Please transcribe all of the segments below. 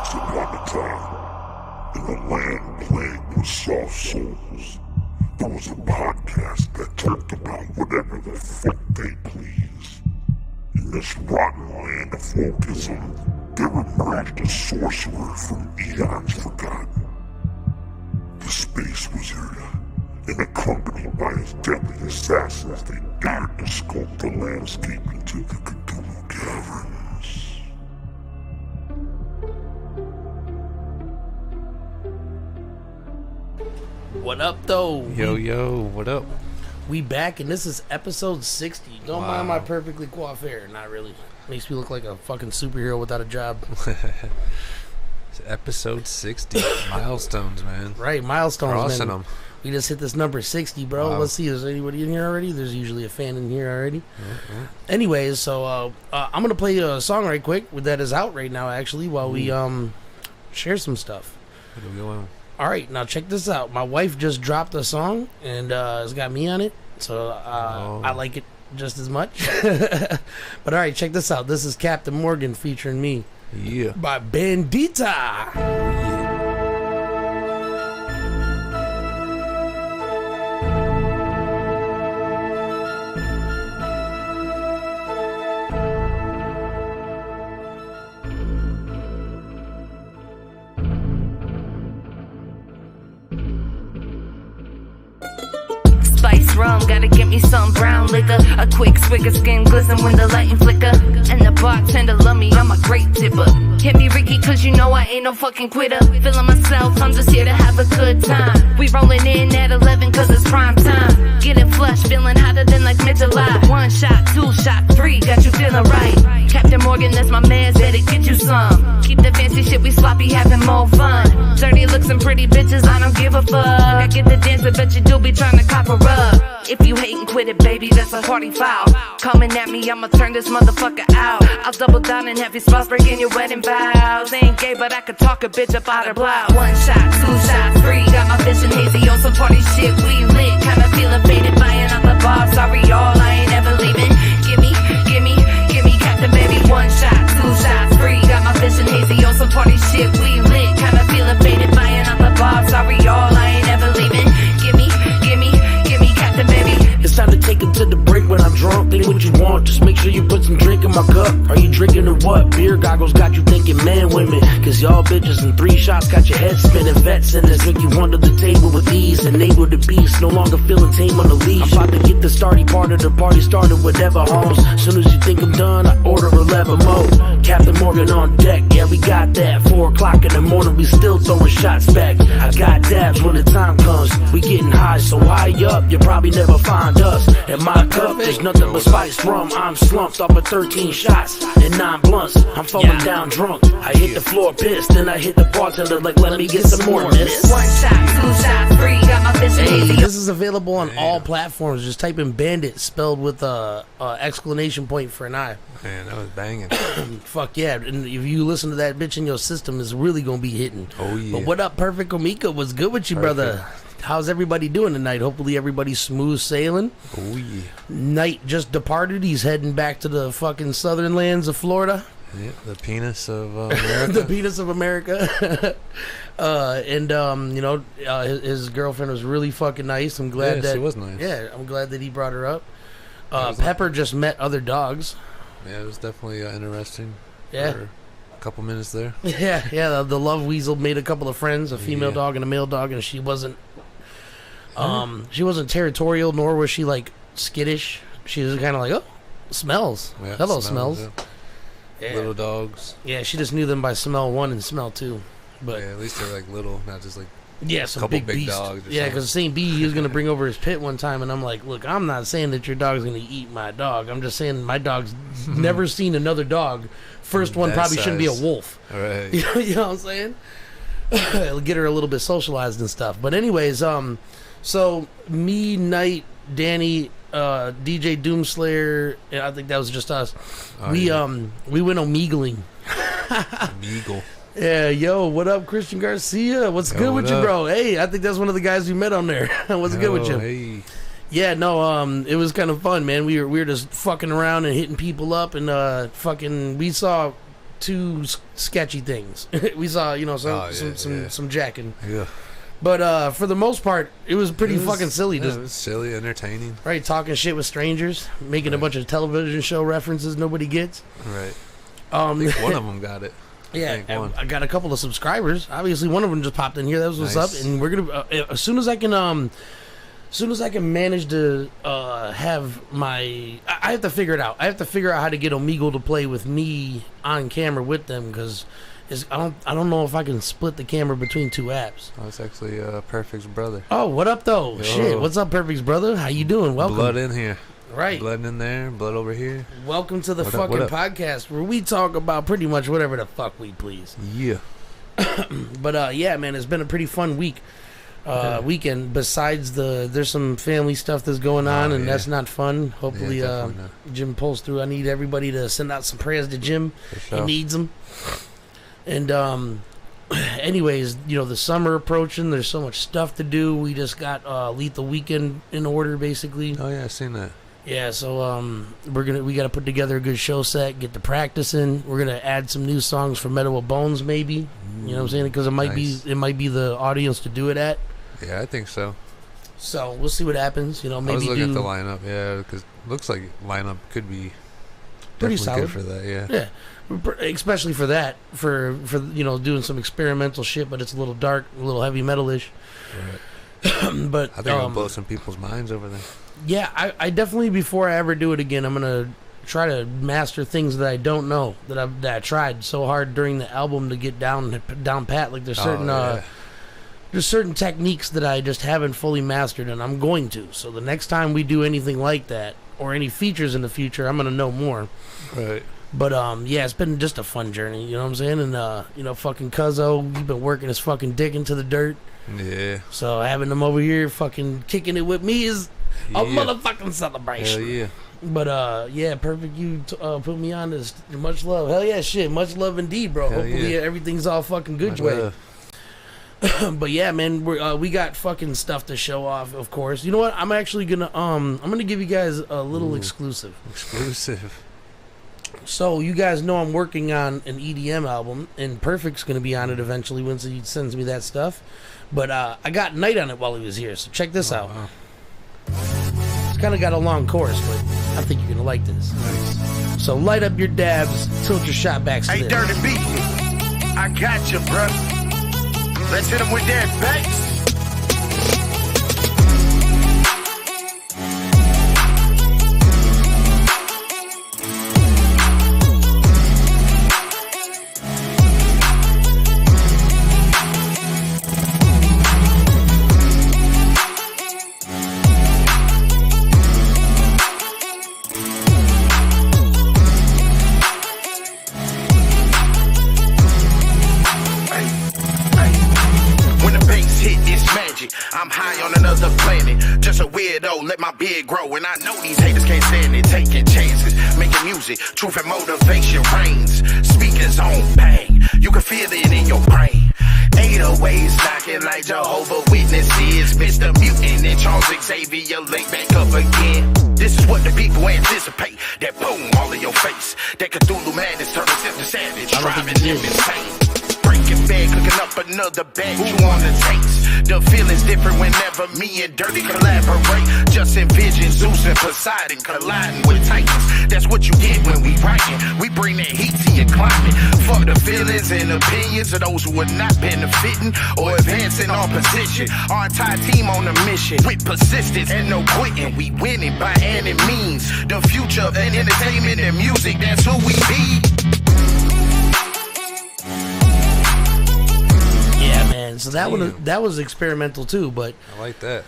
Once upon a time, in a land plagued with soft souls, there was a podcast that talked about whatever the fuck they please. In this rotten land of wokeism, there emerged a sorcerer from eons forgotten. The space wizard, and accompanied by his deadly assassins, they dared to sculpt the landscape into the Cthulhu Caverns. What up, though? Yo, what up? We back, and this is episode 60. Don't mind my perfectly coiffed hair. Not really. Makes me look like a fucking superhero without a job. It's episode 60. Milestones, man. Right, milestones, Crossing man. them. We just hit this number 60, bro. Wow. Let's see, is there anybody in here already? There's usually a fan in here already. Anyways, so I'm going to play a song right quick that is out right now, actually, while we share some stuff. What are we going? All right, now check this out. My wife just dropped a song, and it's got me on it, so I like it just as much. But all right, check this out. This is Captain Morgan featuring me. Yeah. By Bandita. Spice rum, gotta get me some brown liquor. A quick swig of skin glisten when the light and flicker. And the bartender love me, I'm a great tipper. Hit me Ricky, cause you know I ain't no fucking quitter. Feeling myself, I'm just here to have a good time. We rolling in at 11 cause it's prime time. Getting flush, feeling hotter than like mid-July. 1 shot, 2 shot, 3, got you feeling right. Captain Morgan, that's my man, better get you some. Keep the fancy shit, we sloppy, having more fun. Dirty looks and pretty bitches, I don't give a fuck. I get the dancer, bet you do be trying to cop a rub. If you hatin', quit it, baby, that's a party foul. Coming at me, I'ma turn this motherfucker out. I'll double down and have your spouse breaking your wedding vows. Ain't gay, but I could talk a bitch up out her blouse. 1 shot, 2 shots, 3, got my vision hazy on some party shit. We lit, kinda feeling faded, buying out the bar. Sorry, y'all, I ain't ever leaving. Gimme, Captain Baby. 1 shot, 2 shots, 3, got my vision hazy on some party shit. We lit, kinda feeling faded, buying out the bar. Sorry, y'all, I ain't ever leaving. Gimme, Captain Baby. It's time to take it to the break when I'm drunk. Think what you want, just make sure you put some drink in my cup. Are you drinking or what? Beer goggles got you thinking man, women. Cause y'all bitches in 3 shots got your head spinning. Vets in this drink you under the table with ease. Enable the beast, no longer feeling tame on the leash. I'm about to get the starty part of the party started, whatever homes. Soon as you think I'm done, I order 11 more. Captain Morgan on deck, yeah we got that. 4 o'clock in the morning, we still throwing shots back. I got dabs when the time comes. We getting high, so high up, you probably never find us. In my cup, there's nothing but spiced rum. I'm slumped off of 13 shots and 9 blunts. I'm falling down drunk. I hit the floor pissed, then I hit the bartender like, let me get some more, miss. 1 shot, 2 shots, 3, got my vision hazy. This is available on all platforms. Just type in Bandit, spelled with a exclamation point for an I. Man, that was banging. Fuck yeah. And if you listen to that bitch in your system, it's really gonna be hitting. Oh yeah. But what up, Perfect Omika? What's good with you, brother? How's everybody doing tonight? Hopefully everybody's smooth sailing. Oh yeah. Knight just departed. He's heading back to the fucking southern lands of Florida. Yeah, the penis of America. The penis of America. His girlfriend was really fucking nice. I'm glad that she was nice. Yeah, I'm glad that he brought her up. Pepper just met other dogs. Yeah, it was definitely interesting. Yeah. For a couple minutes there. Yeah. The love weasel made a couple of friends, a female dog and a male dog, and she wasn't territorial, nor was she like skittish. She was kind of like, oh, smells. Yeah, Hello, smells. Yeah. Little dogs. Yeah, she just knew them by smell 1 and smell 2. But yeah, at least they're like little, not just like some couple big big beast. dogs. Yeah, because St. B, he was gonna bring over his pit one time, and I'm like, look, I'm not saying that your dog's gonna eat my dog. I'm just saying my dog's never seen another dog. First one that probably size. shouldn't be a wolf. All right. You know what I'm saying? It'll get her a little bit socialized and stuff. But anyways, so me, Knight, Danny, DJ Doomslayer, I think that was just us. We went omeagling. Omegle. Yeah, yo, what up, Christian Garcia? What's good with you, bro? Hey, I think that's one of the guys we met on there. What's good with you? Hey. Yeah, no, it was kind of fun, man. We were just fucking around and hitting people up, and we saw two sketchy things. We saw, you know, some jacking. Yeah. But for the most part, it was pretty fucking silly. Yeah, it was silly, entertaining. Right, talking shit with strangers, making a bunch of television show references nobody gets. Right. I think one of them got it. Yeah, I got a couple of subscribers. Obviously, one of them just popped in here. That was what's up. And we're gonna as soon as I can manage to have my, I have to figure it out. I have to figure out how to get Omegle to play with me on camera with them, because I don't know if I can split the camera between two apps. Oh, it's actually Perfect's brother. Oh, what up though? Yo. Shit, what's up, Perfect's brother? How you doing? Welcome. Blood in here. Right. Blood in there, blood over here. Welcome to the What up, fucking what up? podcast where we talk about pretty much whatever the fuck we please. Yeah. But yeah, man, it's been a pretty fun weekend. Besides there's some family stuff that's going on, and that's not fun. Hopefully, definitely not. Jim pulls through. I need everybody to send out some prayers to Jim. For sure. He needs them. And anyways, you know, the summer approaching. There's so much stuff to do. We just got Lethal Weekend in order, basically. Oh yeah, I seen that. Yeah, so we got to put together a good show set, get the practice in. We're gonna add some new songs for MEADOW of Bones, maybe. You know what I'm saying? Because it might be the audience to do it at. Yeah, I think so. So we'll see what happens. You know, maybe I was looking at the lineup, yeah, because looks like lineup could be pretty definitely solid good for that. Yeah. Yeah, especially for that, for you know, doing some experimental shit, but it's a little dark, a little heavy metal-ish. Right. But I think it'll blow some people's minds over there. Yeah, I definitely, before I ever do it again, I'm gonna try to master things that I don't know, that I tried so hard during the album to get down pat. Like there's certain techniques that I just haven't fully mastered, and I'm going to. So the next time we do anything like that, or any features in the future, I'm gonna know more. Right. But yeah, it's been just a fun journey. You know what I'm saying? And you know, fucking Cuzzo, he's been working his fucking dick into the dirt. Yeah. So having him over here fucking kicking it with me is a motherfucking celebration. Hell yeah. But yeah, Perfect, you put me on this. Much love. Hell yeah, shit. Much love indeed, bro. Hell Hopefully yeah. everything's all fucking good way. But yeah, man, we got fucking stuff to show off, of course. You know what? I'm actually gonna I'm gonna give you guys a little exclusive. Exclusive. So you guys know I'm working on an EDM album, and Perfect's gonna be on it eventually once he sends me that stuff. But I got Night on it while he was here, so check this out. Wow. It's kind of got a long chorus, but I think you're gonna like this. Nice. So light up your dabs, tilt your shot backs to Hey, this. Dirty B, I got you, bruh. Let's hit him with that bass. I'm high on another planet, just a weirdo, let my beard grow. And I know these haters can't stand it, taking chances, making music, truth and motivation reigns. Speakers on bang, you can feel it in your brain. 808s knocking like Jehovah Witnesses. Mr. Mutant and Charles Xavier link back up again. This is what the people anticipate, that boom all in your face. That Cthulhu madness turn itself to savage, driving them insane. Breaking bad, cooking up another batch, you on the taste. The feeling's different whenever me and Dirty collaborate. Just envision Zeus and Poseidon colliding with Titans. That's what you get when we writing. We bring that heat to your climate. Fuck the feelings and opinions of those who are not benefiting or advancing our position. Our entire team on a mission with persistence and no quitting. We winning by any means. The future of entertainment and music, that's who we be. So that was experimental too, but I like that.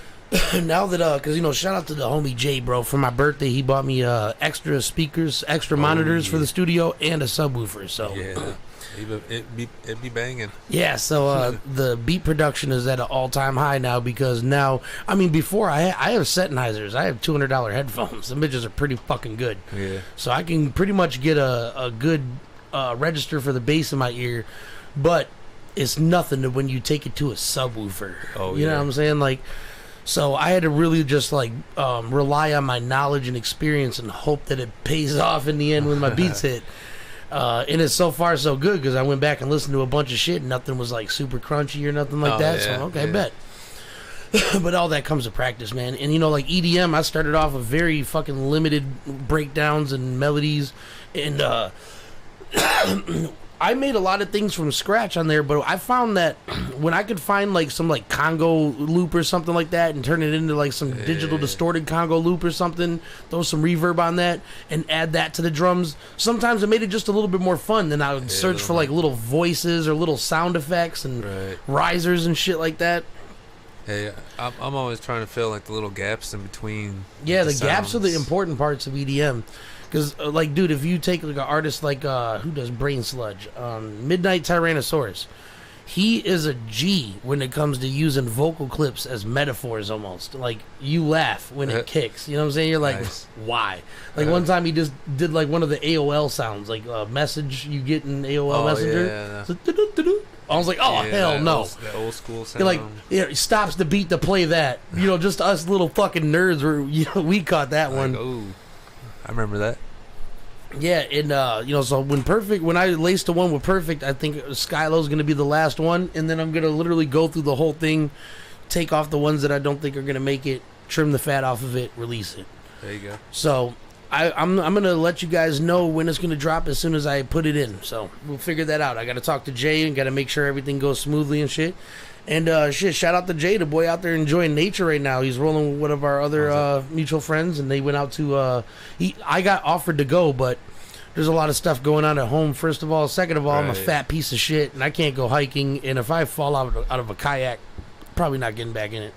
now that because you know, shout out to the homie Jay, bro. For my birthday, he bought me extra speakers, extra monitors for the studio, and a subwoofer. So yeah, it'd be banging. Yeah, so the beat production is at an all-time high now, because now, I mean, before I have Sennheisers, I have $200 headphones. The bitches are pretty fucking good. Yeah. So I can pretty much get a good register for the bass in my ear, but it's nothing to when you take it to a subwoofer. Oh, you know what I'm saying? Like, so I had to really just like rely on my knowledge and experience and hope that it pays off in the end when my beats hit. And it's so far so good because I went back and listened to a bunch of shit and nothing was like super crunchy or nothing like that. Yeah, so okay, bet. But all that comes to practice, man. And like EDM, I started off with very fucking limited breakdowns and melodies, and I made a lot of things from scratch on there. But I found that when I could find like some like Congo loop or something like that and turn it into like some digital distorted Congo loop or something, throw some reverb on that and add that to the drums, sometimes it made it just a little bit more fun. Then I would search for like little voices or little sound effects and risers and shit like that. Hey, I'm always trying to fill like the little gaps in between. Yeah, the gaps are the important parts of EDM. Because, like, dude, if you take like an artist like who does Brain Sludge, Midnight Tyrannosaurus, he is a G when it comes to using vocal clips as metaphors almost. Like, you laugh when it kicks. You know what I'm saying? You're like, why? Like, one time he just did like one of the AOL sounds, like a message you get in AOL Messenger. Yeah. So, I was like, hell no. That old school sound. You're like, it stops the beat to play that. Just us little fucking nerds, we caught that one. Oh, I remember that. Yeah, and so when I laced the one with Perfect, I think Skyylo's going to be the last one, and then I'm going to literally go through the whole thing, take off the ones that I don't think are going to make it, trim the fat off of it, release it. There you go. So I'm going to let you guys know when it's going to drop as soon as I put it in. So we'll figure that out. I got to talk to Jay and got to make sure everything goes smoothly and shit. And shout out to Jay, the boy out there enjoying nature right now. He's rolling with one of our other mutual friends, and they went out to. I got offered to go, but there's a lot of stuff going on at home. First of all, second of all, I'm a fat piece of shit, and I can't go hiking. And if I fall out of a kayak, probably not getting back in it.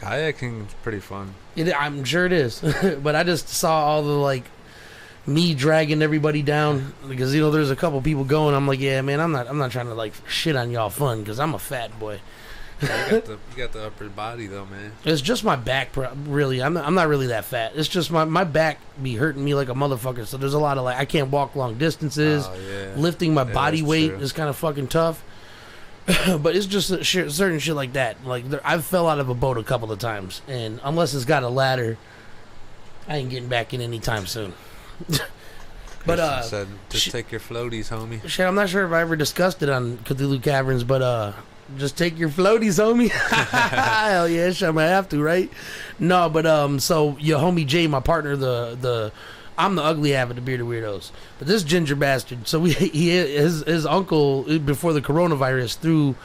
Kayaking is pretty fun. I'm sure it is, but I just saw all the me dragging everybody down because there's a couple people going. I'm like, yeah, man, I'm not trying to shit on y'all fun because I'm a fat boy. Yeah, you got the upper body though, man. It's just my back, really. I'm not really that fat. It's just my back be hurting me like a motherfucker. So there's a lot of I can't walk long distances. Lifting my body weight is kind of fucking tough. But it's just certain shit like that. I've fell out of a boat a couple of times, and unless it's got a ladder, I ain't getting back in anytime soon. But said, just take your floaties, homie. Shit, I'm not sure if I ever discussed it on Cthulhu Caverns, but just take your floaties, homie. Hell yeah, I might have to, right? No, but so your homie Jay, my partner, I'm the ugly half of the Bearded Weirdos, but this ginger bastard. So his uncle before the coronavirus threw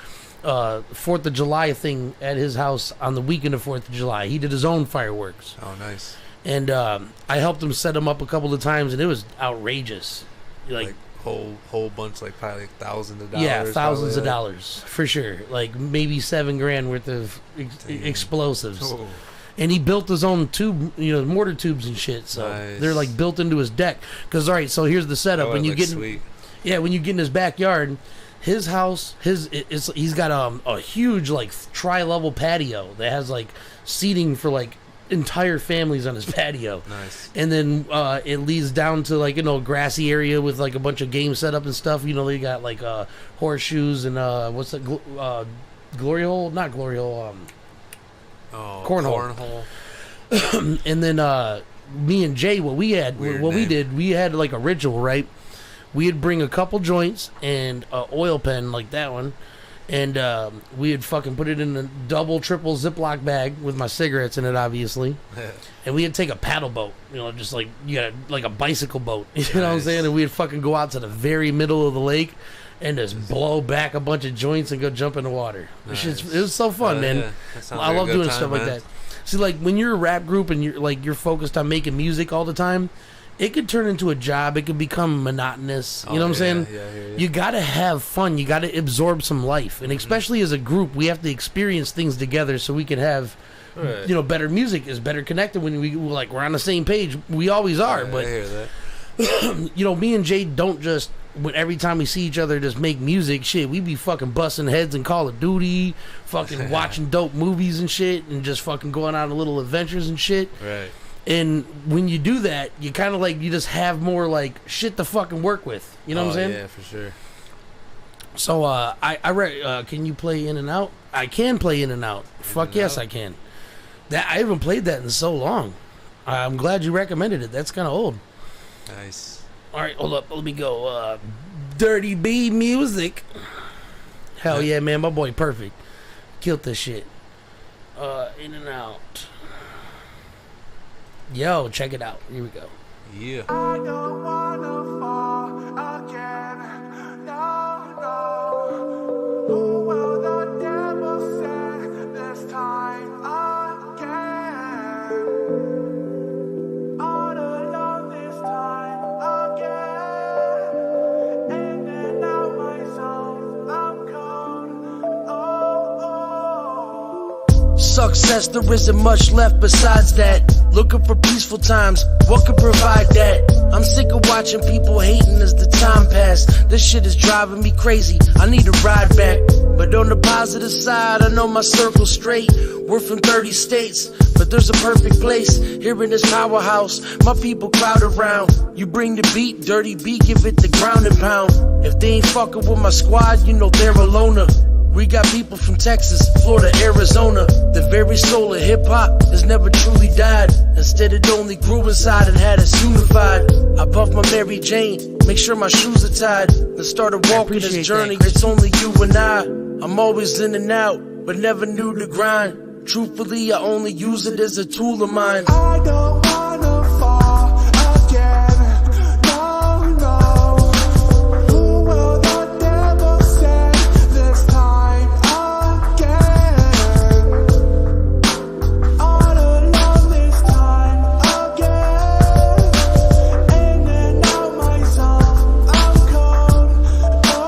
4th of July thing at his house on the weekend of 4th of July. He did his own fireworks. Oh, nice. And I helped him set him up a couple of times, and it was outrageous. Like whole bunch, probably thousands of dollars. Yeah, thousands of dollars for sure. Maybe $7,000 worth of explosives. Oh. And he built his own tube, mortar tubes and shit. So they're built into his deck. Because so here's the setup. When you get when you get in his backyard, his house, he's got a huge tri-level patio that has seating for entire families on his patio. Nice. And then it leads down to a grassy area with a bunch of games set up and stuff. They got horseshoes and what's that glory hole? Not glory hole. Cornhole. And then me and Jay, we did, we had a ritual, right? We'd bring a couple joints and an oil pen like that one, and we'd fucking put it in a double, triple Ziploc bag with my cigarettes in it, obviously. And we'd take a paddle boat, just you got a bicycle boat, you know what I'm saying? And we'd fucking go out to the very middle of the lake and just blow back a bunch of joints and go jump in the water. Nice. It was so fun, man. Yeah. I love doing stuff like that. See, when you're a rap group and you're focused on making music all the time, it could turn into a job. It could become monotonous. You know what I'm saying? Yeah. You got to have fun. You got to absorb some life. And especially as a group, we have to experience things together so we can have, better music, is better connected when we're on the same page. We always are. But, I hear that. Me and Jay don't just, every time we see each other, just make music. Shit, we be fucking busting heads in Call of Duty, fucking watching dope movies and shit, and just fucking going on little adventures and shit. Right. And when you do that, you kind of you just have more shit to fucking work with. You know what I'm saying? Yeah, for sure. So can you play In and Out? I can play In and Out. Fuck yes, I can. I haven't played that in so long. I'm glad you recommended it. That's kind of old. Nice. All right, hold up. Let me go. Dirty B music. Hell yeah, man. My boy Perfect. Killed this shit. In and out. Yo, check it out. Here we go. Yeah. I don't wanna fall again. No, no. Who will the devil send this time again? All alone this time again. In and out my zone, I'm cold. Oh, oh. Success, there isn't much left besides that. Looking for peaceful times, what could provide that? I'm sick of watching people hating as the time pass. This shit is driving me crazy, I need a ride back. But on the positive side, I know my circle's straight. We're from 30 states, but there's a perfect place. Here in this powerhouse, my people crowd around. You bring the beat, dirty beat, give it the ground and pound. If they ain't fucking with my squad, you know they're a loner. We got people from Texas, Florida, Arizona. The very soul of hip-hop has never truly died. Instead it only grew inside and had us unified. I puff my Mary Jane, make sure my shoes are tied. Then started walking this journey, it's only you and I. I'm always in and out, but never knew the grind. Truthfully, I only use it as a tool of mine. I don't wanna fall again. No, no. Who will the devil send this time again? All alone this time again. In and out my zone, I'm cold. Oh,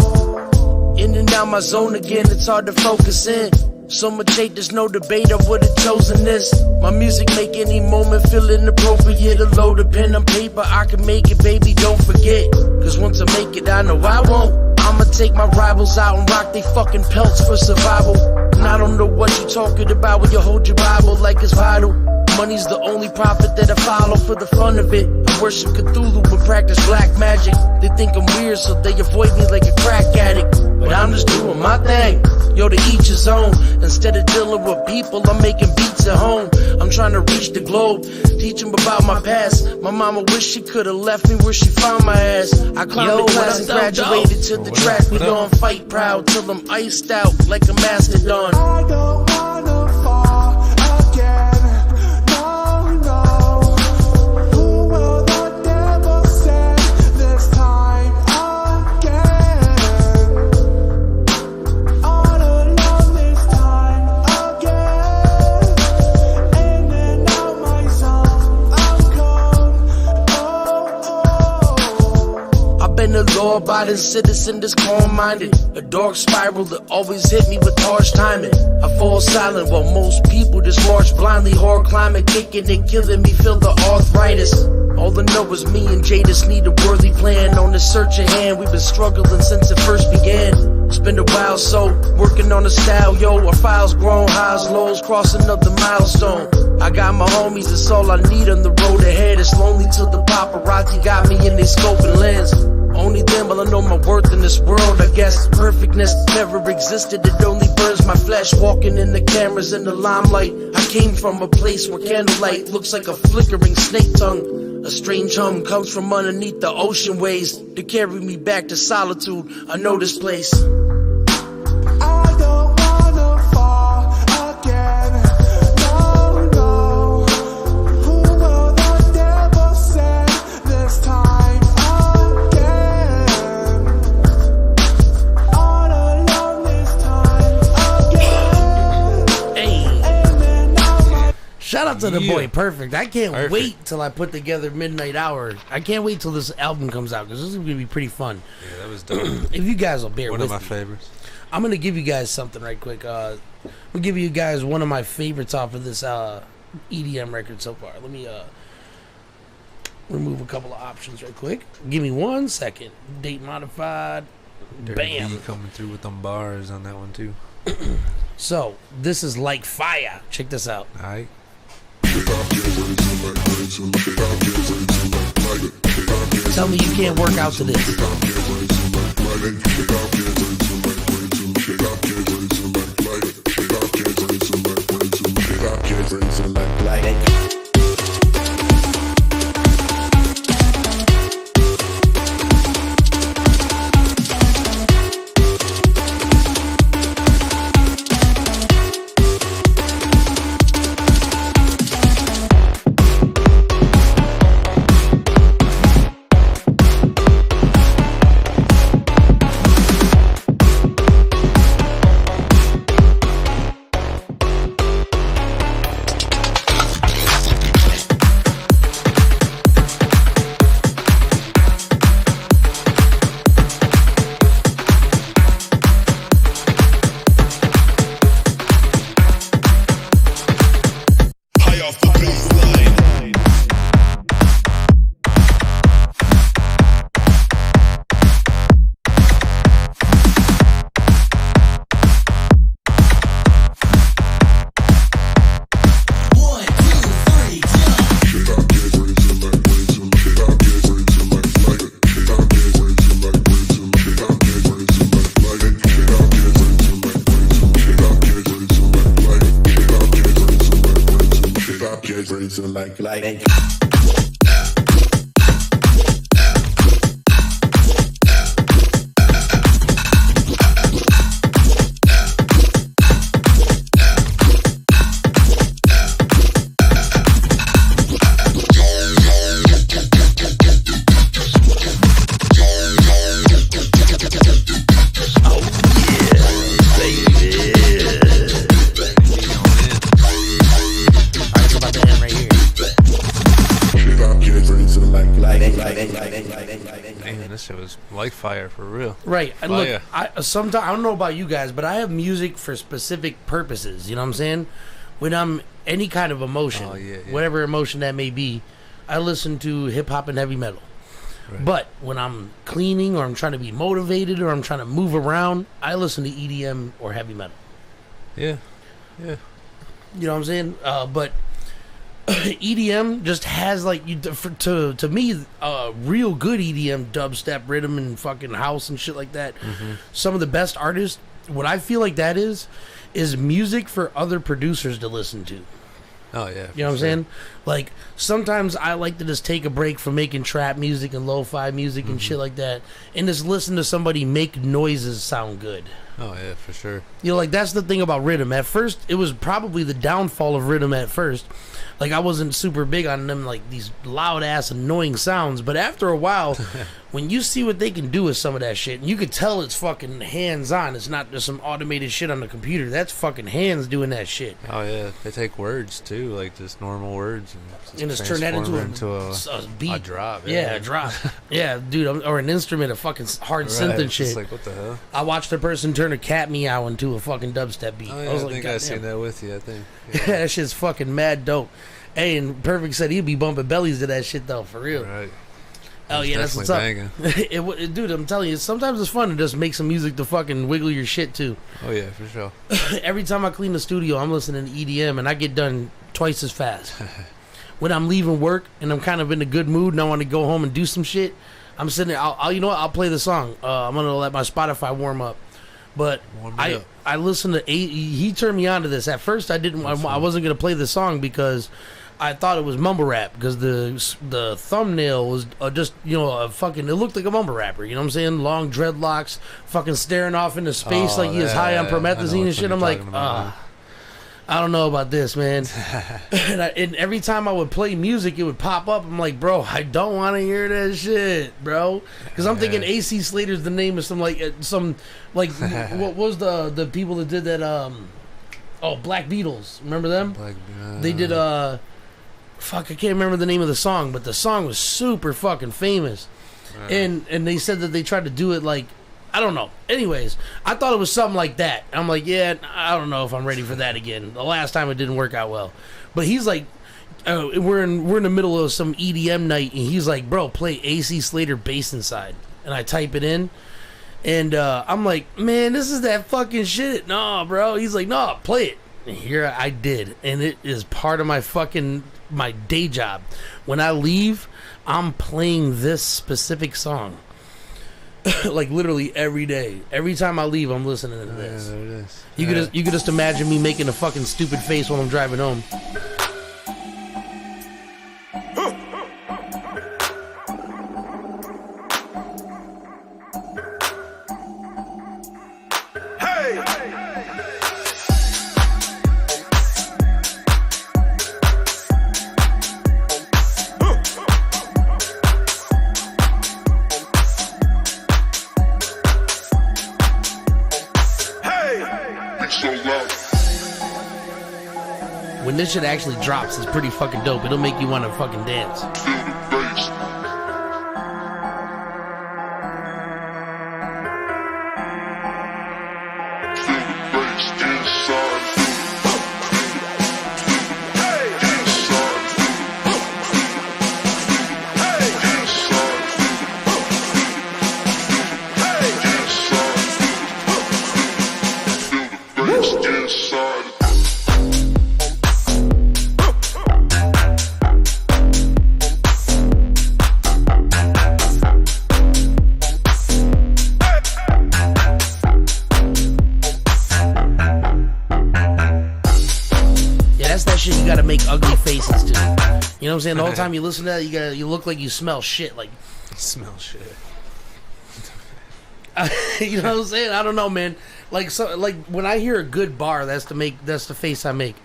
oh. In and out my zone again, it's hard to focus in. So much hate, there's no debate, I would've chosen this. My music make any moment feel inappropriate. A load of pen and paper, I can make it, baby, don't forget. Cause once I make it, I know I won't. I'ma take my rivals out and rock they fucking pelts for survival. And I don't know what you talking about when you hold your Bible like it's vital. Money's the only prophet that I follow for the fun of it. I worship Cthulhu and practice black magic. They think I'm weird, so they avoid me like a crack addict. But I'm just doing my thing. Yo, to each his own. Instead of dealing with people, I'm making beats at home. I'm trying to reach the globe, teach them about my past. My mama wish she could've left me where she found my ass. I climbed the class and graduated to the track. We gon' fight proud till I'm iced out like a mastodon. I don't wanna fall again. No, no. Who will the devil send this time again? All alone this time again. In and out my zone, I'm cold. Oh, oh. I've been a law-abiding citizen that's calm-minded. A dark spiral that always hit me with harsh timing. I fall silent while most people just march blindly. Hard climate kicking and killing me, feel the arthritis. All I know is me and Jadis need a worthy plan. On the search at hand, we've been struggling since it first began. It's been a while, so working on the style, yo. Our files grown, highs, lows, cross another milestone. I got my homies, that's all I need on the road ahead. It's lonely till the paparazzi got me in their scoping lens. Only then will I know my worth in this world, I guess. Perfectness never existed, it only burns my flesh. Walking in the cameras in the limelight. I came from a place where candlelight looks like a flickering snake tongue. A strange hum comes from underneath the ocean waves to carry me back to solitude. I know this place. I don't wanna fall again. No, no. Who will the devil send this time again? All alone this time again. Hey. And then I'm Shout out to the Yeah. boy Perfect. I can't Perfect. wait till I put together Midnight Hour. I can't wait till this album comes out because this is going to be pretty fun. Yeah, that was dope. If you guys will bear One with of my me. favorites. I'm going to give you guys something right quick. We'll give you guys one of my favorites off of this EDM record so far. Let me remove a couple of options right quick. Give me 1 second. Date modified. Dirty Bam. B coming through with them bars on that one too. So, this is Like Fire. Check this out. All right. Tell me you can't work out to this. drinks are like. Man, this shit was like fire for real. Right. And Oh, look, yeah. sometimes I don't know about you guys, but I have music for specific purposes. You know what I'm saying? When I'm any kind of emotion, whatever emotion that may be, I listen to hip hop and heavy metal. Right. But when I'm cleaning or I'm trying to be motivated or I'm trying to move around, I listen to EDM or heavy metal. Yeah. You know what I'm saying? But EDM just has like to me real good EDM, dubstep, rhythm, and fucking house and shit like that. Some of the best artists, what I feel like that is music for other producers to listen to. Oh yeah. You know what I'm saying? Like sometimes I like to just take a break from making trap music and lo-fi music and shit like that, and just listen to somebody make noises sound good. Oh yeah, for sure. You know, like that's the thing about rhythm. At first, it was probably the downfall of rhythm at first. Like I wasn't super big on them, like these loud ass annoying sounds. But after a while, when you see what they can do with some of that shit, and you could tell it's fucking hands on. It's not just some automated shit on the computer. That's fucking hands doing that shit. Oh yeah, they take words too, like just normal words, And just turn that into a beat, a drop. Yeah, a drop. Yeah, dude, or an instrument, a fucking hard synth and shit. It's like what the hell? I watched a person turn a cat meow into a fucking dubstep beat. Oh yeah, I was I like, think I seen that with you. I think. Yeah. That shit's fucking mad dope. Hey, and Perfect said he'd be bumping bellies to that shit though, for real. Right. Oh yeah, that's what's up. Dude, I'm telling you, sometimes it's fun to just make some music to fucking wiggle your shit too. Oh yeah, for sure. Every time I clean the studio, I'm listening to EDM, and I get done twice as fast. When I'm leaving work and I'm kind of in a good mood and I want to go home and do some shit, I'm sitting there. I'll you know what? I'll play the song. I'm gonna let my Spotify warm up. But I listened to he turned me on to this. At first, I didn't. I wasn't gonna play the song because I thought it was mumble rap because the thumbnail was just a fucking. It looked like a mumble rapper. You know what I'm saying? Long dreadlocks, fucking staring off into space like he is high on promethazine and shit. I'm like, I don't know about this, man. and every time I would play music, it would pop up. I'm like, bro, I don't want to hear that shit, bro. Because I'm thinking AC Slater's the name of some what was the people that did that? Black Beatles. Remember them? They did fuck, I can't remember the name of the song, but the song was super fucking famous. And they said that they tried to do it like, I don't know. Anyways, I thought it was something like that. I'm like, yeah, I don't know if I'm ready for that again. The last time it didn't work out well. But he's like, we're in the middle of some EDM night, and he's like, bro, play AC Slater Bass Inside. And I type it in, and I'm like, man, this is that fucking shit. No, bro. He's like, no, play it. And here I did, and it is part of my day job. When I leave, I'm playing this specific song. Like literally every day. Every time I leave, I'm listening to this. Yeah, there it is. You could just imagine me making a fucking stupid face while I'm driving home. When this shit actually drops, it's pretty fucking dope. It'll make you want to fucking dance. shit you gotta make ugly faces to. You know what I'm saying? The whole time you listen to that, you look like you smell shit. Like, Smell shit. you know what I'm saying? I don't know, man. Like, so, like when I hear a good bar, that's the face I make.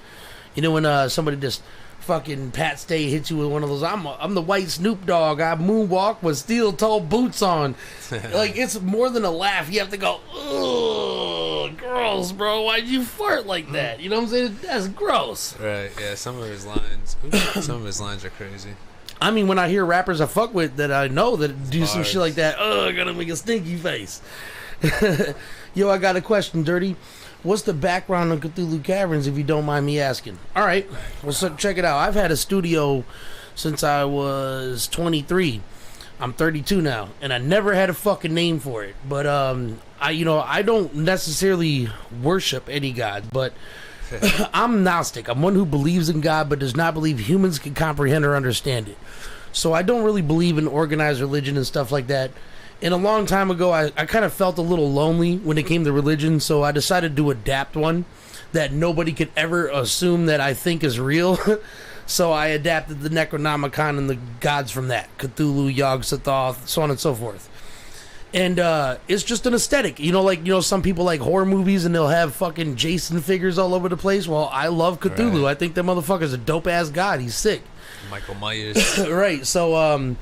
You know, when somebody just fucking Pat Stay hits you with one of those, I'm the white Snoop Dogg, I moonwalk with steel-toe boots on. Like, it's more than a laugh. You have to go, ugh, gross, bro. Why'd you fart like that? You know what I'm saying? That's gross. Right, yeah, some of his lines are crazy. I mean, when I hear rappers I fuck with that I know that do some Bars. shit like that, I gotta make a stinky face. Yo, I got a question, Dirty. What's the background on Cthulhu Caverns, if you don't mind me asking? All right, well, so check it out. I've had a studio since I was 23. I'm 32 now, and I never had a fucking name for it. But I don't necessarily worship any god, but I'm Gnostic. I'm one who believes in God, but does not believe humans can comprehend or understand it. So I don't really believe in organized religion and stuff like that. And a long time ago, I kind of felt a little lonely when it came to religion, so I decided to adapt one that nobody could ever assume that I think is real. So I adapted the Necronomicon and the gods from that. Cthulhu, Yog-Sothoth, so on and so forth. And it's just an aesthetic. Some people like horror movies and they'll have fucking Jason figures all over the place. Well, I love Cthulhu. Right. I think that motherfucker's a dope-ass god. He's sick. Michael Myers. Right, so,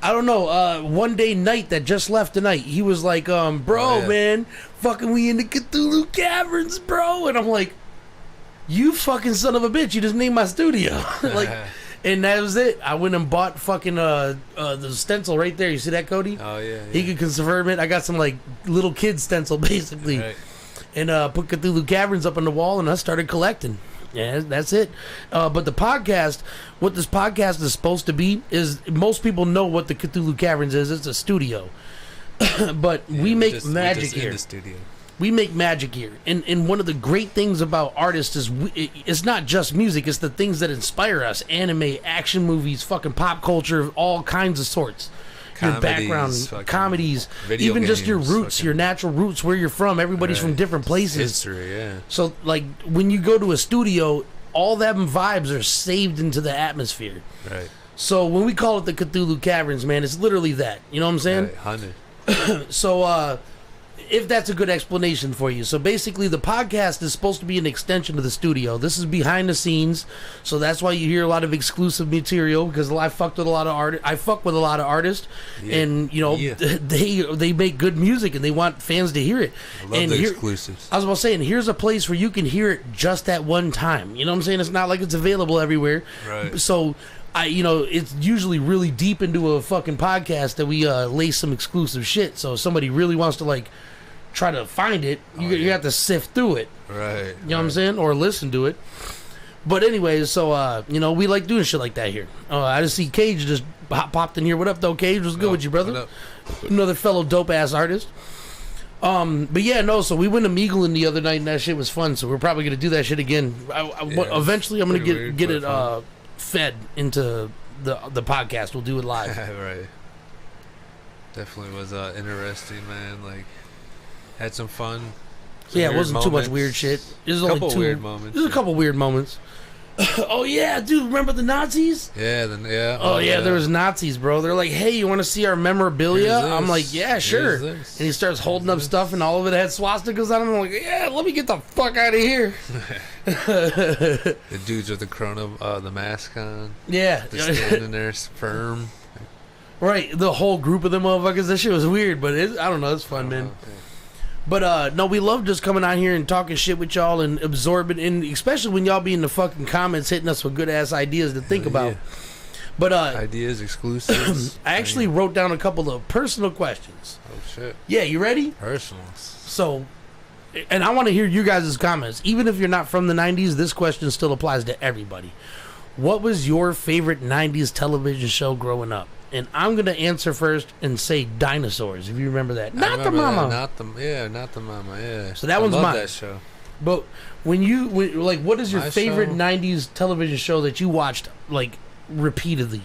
I don't know, one day Night that just left tonight, he was like, man, fucking we in the Cthulhu Caverns, bro. And I'm like, you fucking son of a bitch, you just named my studio. Like, and that was it. I went and bought fucking the stencil right there. You see that, Cody? Oh, yeah. He could confirm it. I got some, like, little kid stencil, basically. Right. And put Cthulhu Caverns up on the wall, and I started collecting. Yeah, that's it. But the podcast, what this podcast is supposed to be, is most people know what the Cthulhu Caverns is. It's a studio. But we make magic here. In the studio. We make magic here. And one of the great things about artists is it's not just music. It's the things that inspire us. Anime, action movies, fucking pop culture, all kinds of sorts. Your background, comedies, even just your roots, your natural roots, where you're from. Everybody's from different places. History, yeah. So, like, when you go to a studio, all them vibes are saved into the atmosphere. Right. So, when we call it the Cthulhu Caverns, man, it's literally that. You know what I'm saying? Right, 100. So, if that's a good explanation for you. So basically the podcast is supposed to be an extension of the studio. This is behind the scenes, so that's why you hear a lot of exclusive material, because I fuck with a lot of artists, and they make good music and they want fans to hear it. I love the exclusives. I was about to say, and here's a place where you can hear it just that one time. You know what I'm saying? It's not like it's available everywhere. Right. So it's usually really deep into a fucking podcast that we lay some exclusive shit. So if somebody really wants to, like, try to find it, you have to sift through it. Right. You know what I'm saying? Or listen to it. But anyways, so, we like doing shit like that here. I just see Cage just popped in here. What up, though, Cage? What's good with you, brother? What up? Another fellow dope-ass artist. But yeah, no, so we went to Meagling the other night, and that shit was fun, so we're probably going to do that shit again. Eventually, I'm going to get it fed into the podcast. We'll do it live. Right. Definitely was interesting, man. Like, had some fun. It wasn't too much weird shit. There's only weird moments. There's a couple weird moments. Oh yeah, dude, remember the Nazis? Yeah, Oh yeah, there was Nazis, bro. They're like, hey, you want to see our memorabilia? I'm like, yeah, sure. And he starts holding up stuff, and all of it had swastikas on it. I'm like, yeah, let me get the fuck out of here. The dudes with the mask on. Yeah, just standing there firm. Right, the whole group of them motherfuckers. That shit was weird, but I don't know, it's fun, man. Okay. But no, we love just coming out here and talking shit with y'all and absorbing, and especially when y'all be in the fucking comments hitting us with good ass ideas to think about. Yeah. But ideas, exclusives. I actually wrote down a couple of personal questions. Oh shit. Yeah, you ready? Personals. So, and I want to hear you guys' comments. Even if you're not from the 90s, this question still applies to everybody. What was your favorite 90s television show growing up? And I'm going to answer first and say Dinosaurs, if you remember that. Not the mama. Not the mama, yeah. So that one's mine. I love that show. But what is your favorite 90s television show that you watched, like, repeatedly?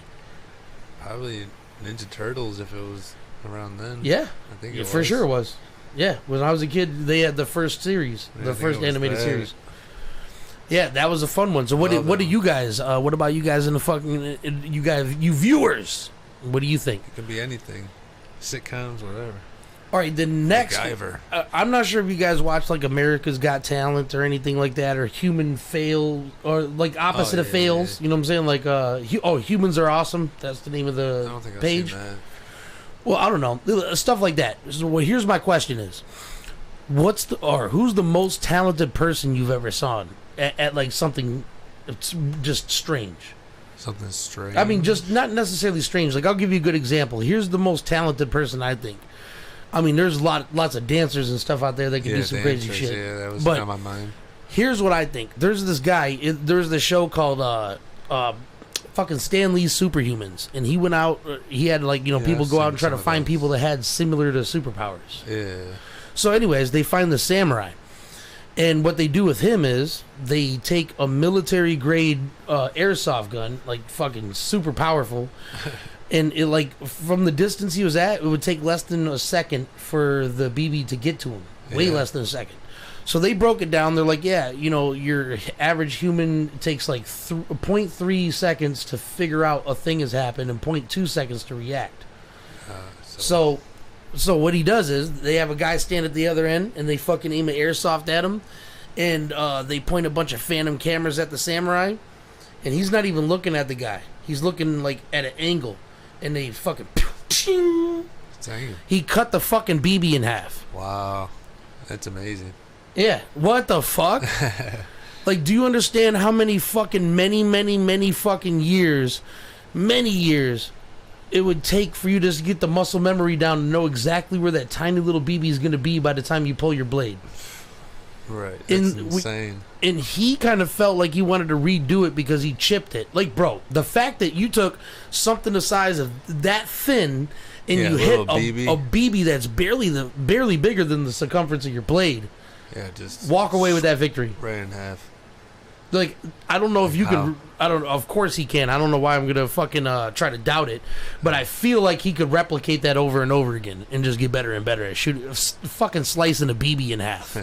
Probably Ninja Turtles, if it was around then. Yeah. I think it was. For sure it was. Yeah. When I was a kid, they had the first series, the first animated series. Yeah, that was a fun one. So what do you guys? What about you guys in the fucking you viewers? What do you think? It could be anything, sitcoms, whatever. All right, the next. MacGyver. I'm not sure if you guys watch like America's Got Talent or anything like that, or Human Fail, or like opposite of Fails. Yeah. You know what I'm saying? Like, Humans Are Awesome. That's the name of the I don't think I've page. seen that. Well, I don't know, stuff like that. So, well, here's my question: is who's the most talented person you've ever saw at like something just strange? Something strange. I mean, just not necessarily strange. Like, I'll give you a good example. Here's the most talented person I think. I mean, there's lots of dancers and stuff out there that can do some crazy shit. Yeah, that was But on my mind. here's what I think. There's this guy. There's this show called fucking Stan Lee's Superhumans, and he went out. He had like people I've go out seen and try to some of find those. people that had similar to superpowers. Yeah. So, anyways, they find the samurai, and what they do with him is they take a military grade airsoft gun, like fucking super powerful. And it like from the distance he was at, it would take less than a second for the BB to get to him. Way Yeah. less than a second. So they broke it down. They're like, yeah, your average human takes like 0.3 seconds to figure out a thing has happened and 0.2 seconds to react. So what he does is they have a guy stand at the other end and they fucking aim an airsoft at him, and they point a bunch of phantom cameras at the samurai, and he's not even looking at the guy. He's looking like at an angle. And they fucking... Dang. He cut the fucking BB in half. Wow. That's amazing. Yeah. What the fuck? Like, do you understand how many fucking many fucking years, many years, it would take for you to just get the muscle memory down and know exactly where that tiny little BB is going to be by the time you pull your blade? Right. That's insane. And he kind of felt like he wanted to redo it because he chipped it. Like, bro, the fact that you took something the size of that thin and you hit a BB that's barely bigger than the circumference of your blade. Yeah, just walk away with that victory. Right in half. Like, I don't know if you can. I don't. Of course he can. I don't know why I'm gonna fucking try to doubt it. But I feel like he could replicate that over and over again and just get better and better at fucking slicing a BB in half.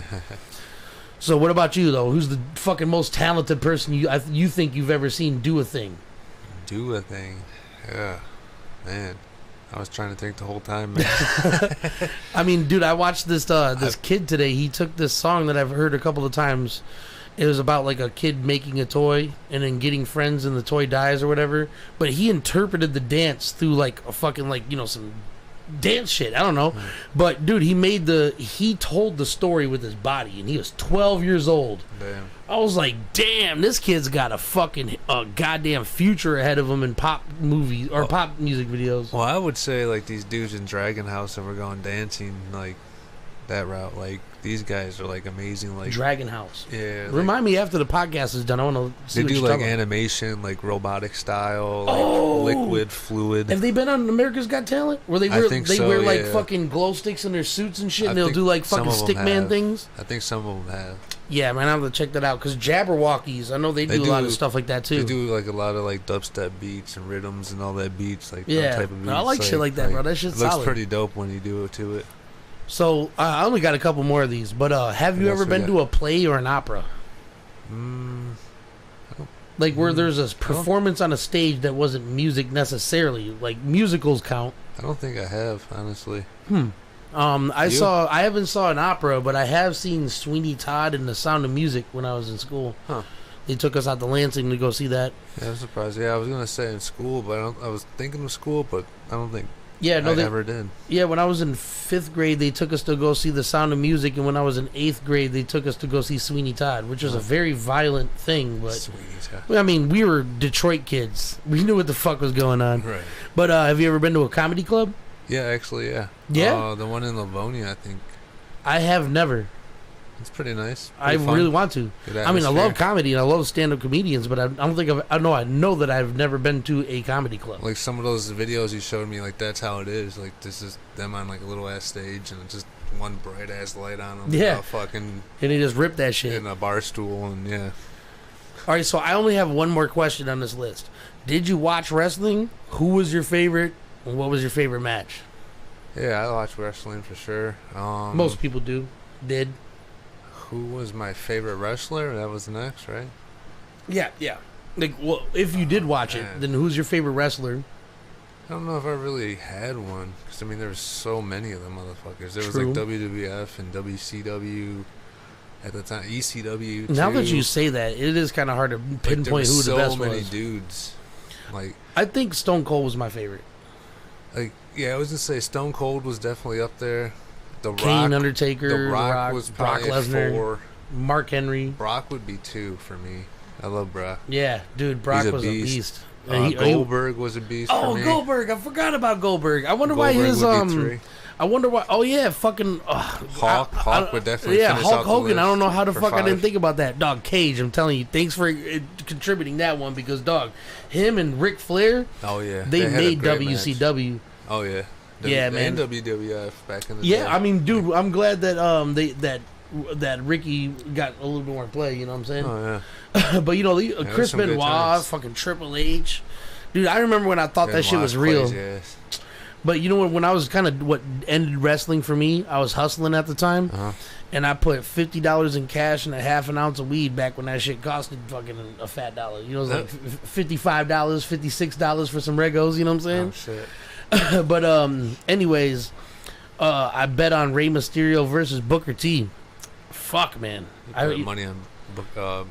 So what about you though? Who's the fucking most talented person you think you've ever seen do a thing? Do a thing? Yeah, man. I was trying to think the whole time, man. I mean, dude, I watched this kid today. He took this song that I've heard a couple of times. It was about like a kid making a toy and then getting friends and the toy dies or whatever. But he interpreted the dance through like a fucking some dance shit. I don't know. But dude, he told the story with his body, and he was 12 years old. Damn. I was like, damn, this kid's got a fucking goddamn future ahead of him in pop movies or pop music videos. Well, I would say like these dudes in Dragon House that were going dancing like that route. Like these guys are like amazing. Like Dragon House. Yeah. Remind me after the podcast is done. I want to see they what do you're like talking about. animation, like robotic style, like liquid, fluid. Have they been on America's Got Talent? Where they wear wear like fucking glow sticks in their suits and shit, and they'll do like fucking stickman things? I think some of them have. Yeah, man, I have to check that out because Jabberwockies, I know they do a lot of stuff like that too. They do like a lot of like dubstep beats and rhythms and all that beats, like yeah, that type of beats. I like shit like that, bro. That shit's it looks solid. pretty dope when you do it to it. So I only got a couple more of these, but have you ever been to a play or an opera? Like where there's a performance on a stage that wasn't music necessarily. Like musicals count. I don't think I have, honestly. I haven't saw an opera, but I have seen Sweeney Todd and The Sound of Music when I was in school. Huh. They took us out to Lansing to go see that. Yeah, I'm surprised. Yeah, I was gonna say in school, but I was thinking of school, but I don't think. Yeah, no, I never did. Yeah, when I was in 5th grade, they took us to go see The Sound of Music, and when I was in 8th grade, they took us to go see Sweeney Todd, which is a very violent thing. But Sweeney Todd. I mean, we were Detroit kids. We knew what the fuck was going on. Right. But have you ever been to a comedy club? Yeah, actually, yeah. Yeah? The one in Livonia, I think. I have never. It's pretty nice. I Pretty fun. really want to. Good I mean, I atmosphere. love comedy and I love stand-up comedians, but I don't think I know that I've never been to a comedy club. Like some of those videos you showed me, like that's how it is. Like this is them on like a little ass stage and it's just one bright ass light on them. Yeah. Fucking. And he just ripped that shit. In a bar stool and yeah. All right, so I only have one more question on this list. Did you watch wrestling? Who was your favorite? And what was your favorite match? Yeah, I watch wrestling for sure. Most people did. who was my favorite wrestler? That was next, right? Yeah. Like, well, if you did watch it, then who's your favorite wrestler? I don't know if I really had one. Because, I mean, there was so many of them motherfuckers. There was, like, WWF and WCW at the time. ECW, too. Now that you say that, it is kind of hard to pinpoint who the best was. so many dudes. Like, I think Stone Cold was my favorite. Like, yeah, I was going to say Stone Cold was definitely up there. The Kane, Rock, Undertaker, The Rock was Brock probably Lesnar, 4. Mark Henry. Brock would be 2 for me. I love Brock. Yeah, dude, Brock was a beast. Goldberg was a beast for me. Oh, Goldberg. I forgot about Goldberg. I wonder why his I wonder why. Oh yeah, fucking Hulk would definitely. Yeah, finish Hulk out the Hogan. I don't know how the fuck 5. I didn't think about that. Dog, Cage. I'm telling you, thanks for contributing that one because dog, him and Ric Flair. Oh yeah, they had a made great WCW. match. Oh yeah, Yeah, man. And WWF back in the day. Yeah, I mean, dude, I'm glad that that Ricky got a little bit more play. You know what I'm saying? Oh yeah. But you know, Chris some good Benoit, times. fucking Triple H. Dude, I remember when I thought that shit was real. Yes. But you know what? When I was kind of what ended wrestling for me, I was hustling at the time, and I put $50 in cash and a half an ounce of weed back when that shit costed fucking a fat dollar. You know, it was like $55, $56 for some Regos. You know what I'm saying? Oh shit. But anyways, I bet on Rey Mysterio versus Booker T. Fuck, man. I put money on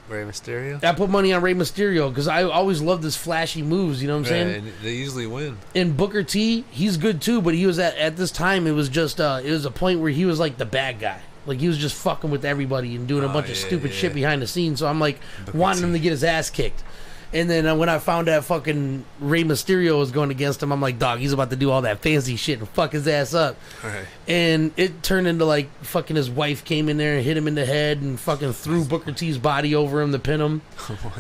Rey Mysterio. I put money on Rey Mysterio because I always loved his flashy moves. You know what I'm saying? And they usually win. And Booker T, he's good too, but he was at this time. It was just it was a point where he was like the bad guy. Like he was just fucking with everybody and doing a bunch of stupid shit behind the scenes. So I'm like wanting him to get his ass kicked. And then when I found out fucking Rey Mysterio was going against him, I'm like, dog, he's about to do all that fancy shit and fuck his ass up. Right. And it turned into like fucking his wife came in there and hit him in the head and fucking threw Booker T's body over him to pin him.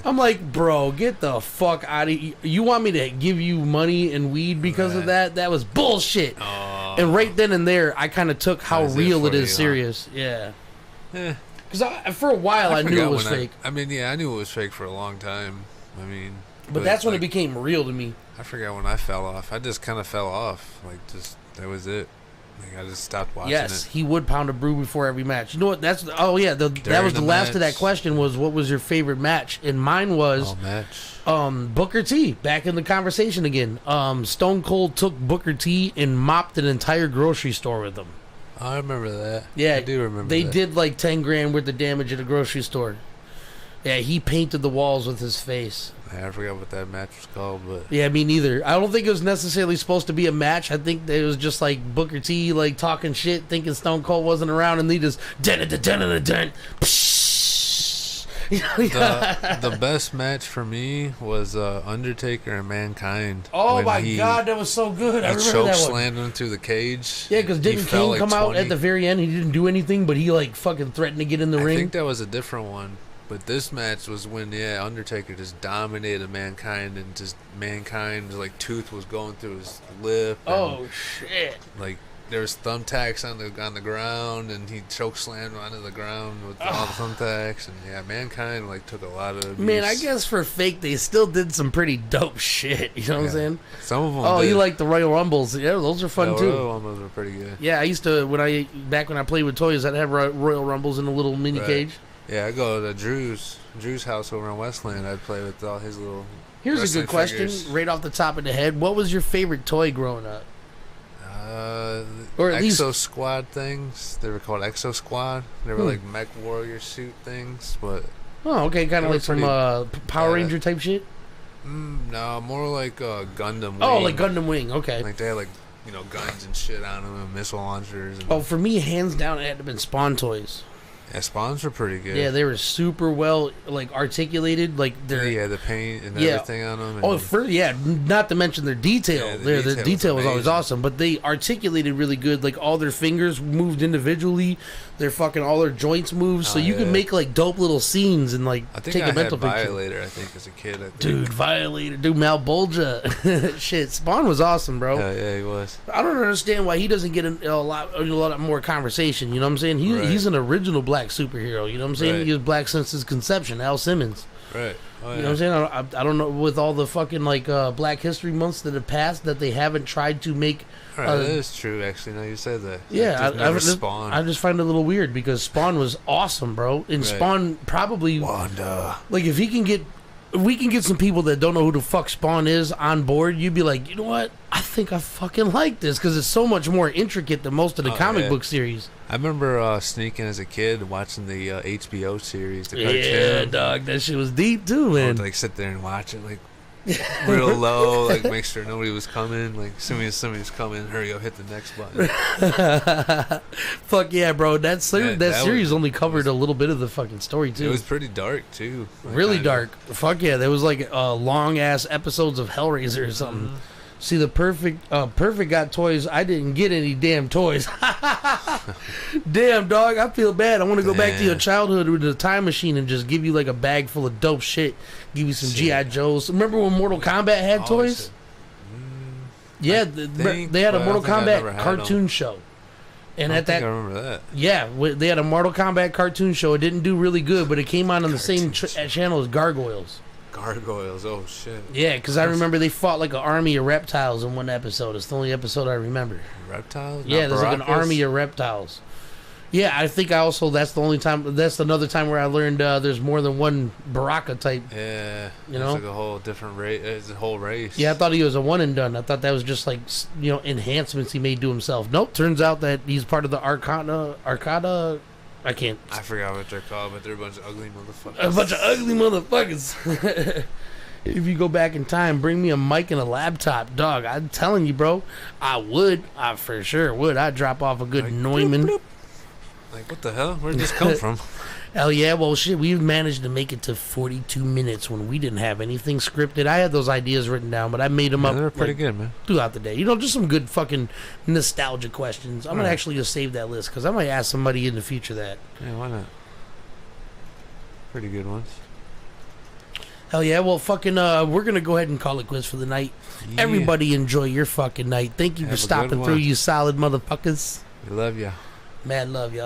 I'm like, bro, get the fuck out of here. You want me to give you money and weed because of that? That was bullshit. And right then and there, I kind of took how real it is serious. Yeah. Because for a while, I knew it was fake. I mean, yeah, I knew it was fake for a long time. I mean, but that's when it became real to me. I forgot when I fell off. I just kind of fell off. Like, just that was it. Like, I just stopped watching it. Yes, he would pound a brew before every match. You know what? That was the last of that question. Was what was your favorite match? And mine was Booker T. Back in the conversation again. Stone Cold took Booker T and mopped an entire grocery store with him. I remember that. Yeah, I do remember. They did like $10,000 worth of damage at a grocery store. Yeah, he painted the walls with his face. I forgot what that match was called, but yeah, me neither. I don't think it was necessarily supposed to be a match. I think it was just like Booker T like talking shit, thinking Stone Cold wasn't around, and they just the best match for me was Undertaker and Mankind. Oh my god, that was so good! I remember that one. Slammed him through the cage. Yeah, because didn't Kane come out at the very end? He didn't do anything, but he like fucking threatened to get in the ring. I think that was a different one. But this match was when, Undertaker just dominated Mankind, and just Mankind's like tooth was going through his lip. Oh shit! Like there was thumbtacks on the ground, and he choke slammed onto the ground with all the thumbtacks, and Mankind like took a lot of abuse. Man, I guess for fake they still did some pretty dope shit. You know what I'm saying? Some of them. Oh, did. You like the Royal Rumbles? Yeah, those are fun too. Royal Rumbles were pretty good. Yeah, I used to when I played with toys, I'd have Royal Rumbles in a little mini cage. Yeah, I go to Drew's house over in Westland. I'd play with all his little. Here's a good question, right off the top of the head. What was your favorite toy growing up? Or Exo Squad things. They were called Exo Squad. They were like mech warrior suit things, but. Oh, okay, kind of like some Power Ranger type shit. No, more like Gundam Wing. Oh, like Gundam Wing. Okay. Like they had like guns and shit on them and missile launchers. And for me, hands down, it had to have been Spawn toys. Yeah, Spawns were pretty good. Yeah, they were super well articulated. Like the paint and everything on them. Not to mention their detail. Their detail was always awesome, but they articulated really good. Like all their fingers moved individually. All their joints moved, so you could make like dope little scenes and take a mental picture. Violator, I think, as a kid. Dude, Malbolgia, shit, Spawn was awesome, bro. Yeah, he was. I don't understand why he doesn't get a lot more conversation. You know what I'm saying? He's an original Black black superhero. You know what I'm saying? Right. He was black since his conception. Al Simmons. Right. Oh, You know what I'm saying? I don't know, with all the fucking like Black History Months that have passed, that they haven't tried to make. Right, that is true. Actually, now you said that. Yeah, Spawn. I just find it a little weird because Spawn was awesome, bro. And Right. Spawn probably Wanda. like if we can get some people that don't know who the fuck Spawn is on board, you'd be like, you know what? I think I fucking like this because it's so much more intricate than most of the comic book series. I remember sneaking as a kid watching the HBO series, the cartoon. Yeah, dog, that shit was deep too, I man. would like sit there and watch it like real low, like make sure nobody was coming. Like as soon as somebody's coming, hurry up, hit the next button. Fuck yeah, bro. That series was- only covered a little bit of the fucking story too. It was pretty dark too. Like, really kinda. dark. Fuck yeah, there was like long ass episodes of Hellraiser or something. See, the perfect got toys. I didn't get any damn toys. Damn, dog. I feel bad. I want to go back to your childhood with a time machine and just give you like a bag full of dope shit. Give you some G.I. Joes. Remember when Mortal Kombat had toys? Yeah, they had a Mortal Kombat cartoon show. And I remember that. Yeah, they had a Mortal Kombat cartoon show. It didn't do really good, but it came on the same channel as Gargoyles. Gargoyles, oh shit. Yeah, because I remember they fought like an army of reptiles in one episode. It's the only episode I remember. Reptiles? Yeah, Not there's like an Baracus? army of reptiles. Yeah, I think that's another time where I learned there's more than one Baraka type. Yeah, You know? it's like a whole different race. It's a whole race. Yeah, I thought he was a one and done. I thought that was just like, enhancements he made to himself. Nope, turns out that he's part of the Arcada. I forgot what they're called, but they're a bunch of ugly motherfuckers. A bunch of ugly motherfuckers. If you go back in time, bring me a mic and a laptop, dog. I'm telling you, bro. I would. I for sure would. I'd drop off a good Like, Neumann. bloop, bloop. Like, what the hell? Where'd this come from? Hell yeah, well shit, we managed to make it to 42 minutes when we didn't have anything scripted. I had those ideas written down, but I made them Yeah, up they're pretty good, man. throughout the day. Just some good fucking nostalgia questions. I'm gonna actually just save that list because I might ask somebody in the future that. Yeah, why not? Pretty good ones. Hell yeah, well fucking we're gonna go ahead and call it quits for the night. Yeah. Everybody enjoy your fucking night. Thank you Have for a good stopping through, one. you solid motherfuckers. We love ya. Mad love, y'all.